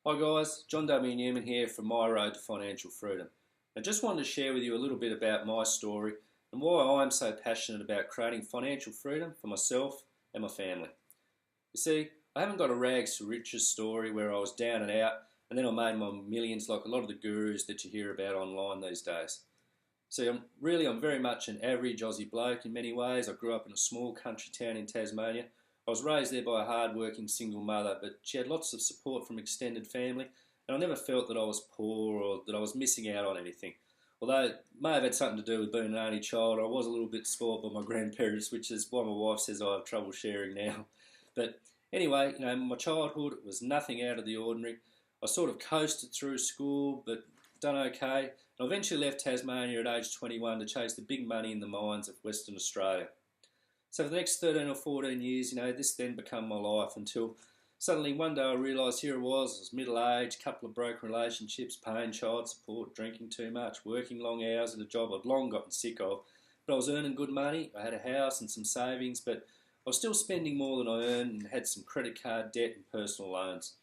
Hi guys, John W. Newman here from My Road to Financial Freedom. I just wanted to share with you a little bit about my story and why I'm so passionate about creating financial freedom for myself and my family. You see, I haven't got a rags to riches story where I was down and out and then I made my millions like a lot of the gurus that you hear about online these days. See, I'm very much an average Aussie bloke in many ways. I grew up in a small country town in Tasmania. I was raised there by a hard-working single mother, but she had lots of support from extended family, and I never felt that I was poor or that I was missing out on anything. Although it may have had something to do with being an only child, I was a little bit spoiled by my grandparents, which is why my wife says I have trouble sharing now. But anyway, my childhood was nothing out of the ordinary. I sort of coasted through school, but done okay. I eventually left Tasmania at age 21 to chase the big money in the mines of Western Australia. So for the next 13 or 14 years, this then became my life until suddenly one day I realised here I was middle-aged, couple of broken relationships, paying child support, drinking too much, working long hours at a job I'd long gotten sick of. But I was earning good money, I had a house and some savings, but I was still spending more than I earned and had some credit card debt and personal loans.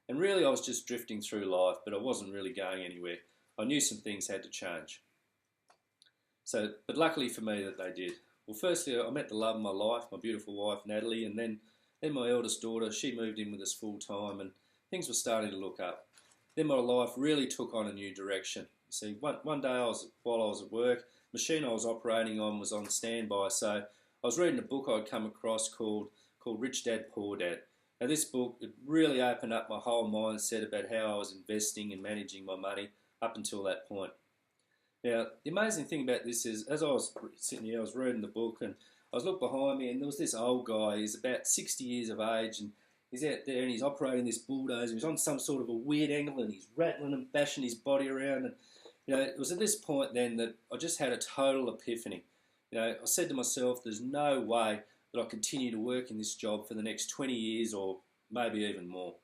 And really I was just drifting through life, but I wasn't really going anywhere. I knew some things had to change. But luckily for me that they did. Well, firstly, I met the love of my life, my beautiful wife, Natalie, and then my eldest daughter, she moved in with us full time and things were starting to look up. Then my life really took on a new direction. You see, one day while I was at work, the machine I was operating on was on standby, so I was reading a book I'd come across called Rich Dad, Poor Dad. Now this book, it really opened up my whole mindset about how I was investing and managing my money up until that point. Now, the amazing thing about this is, as I was sitting here, I was reading the book and I was looking behind me and there was this old guy, he's about 60 years of age and he's out there and he's operating this bulldozer, he's on some sort of a weird angle and he's rattling and bashing his body around and, it was at this point then that I just had a total epiphany. I said to myself, there's no way that I'll continue to work in this job for the next 20 years or maybe even more.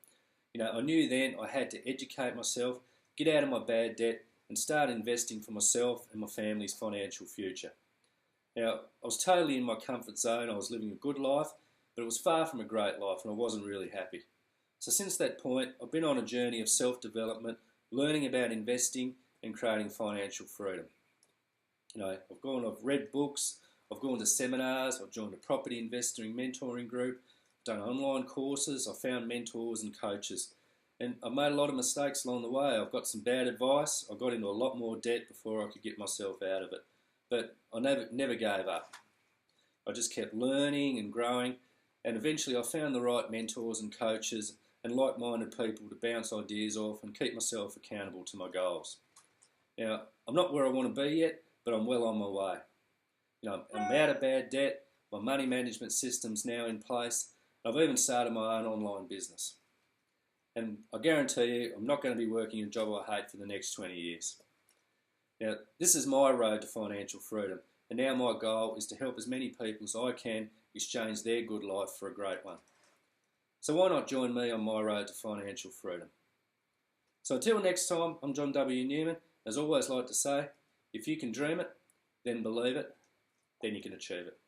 I knew then I had to educate myself, get out of my bad debt, and start investing for myself and my family's financial future. Now, I was totally in my comfort zone, I was living a good life, but it was far from a great life and I wasn't really happy. So since that point, I've been on a journey of self-development, learning about investing and creating financial freedom. I've read books, I've gone to seminars, I've joined a property investing mentoring group, done online courses, I've found mentors and coaches. And I made a lot of mistakes along the way. I've got some bad advice. I got into a lot more debt before I could get myself out of it. But I never gave up. I just kept learning and growing. And eventually I found the right mentors and coaches and like-minded people to bounce ideas off and keep myself accountable to my goals. Now, I'm not where I want to be yet, but I'm well on my way. I'm out of bad debt. My money management system's now in place. I've even started my own online business. And I guarantee you, I'm not going to be working a job I hate for the next 20 years. Now, this is my road to financial freedom, and now my goal is to help as many people as I can exchange their good life for a great one. So why not join me on my road to financial freedom? So until next time, I'm John W. Newman. As I always like to say, if you can dream it, then believe it, then you can achieve it.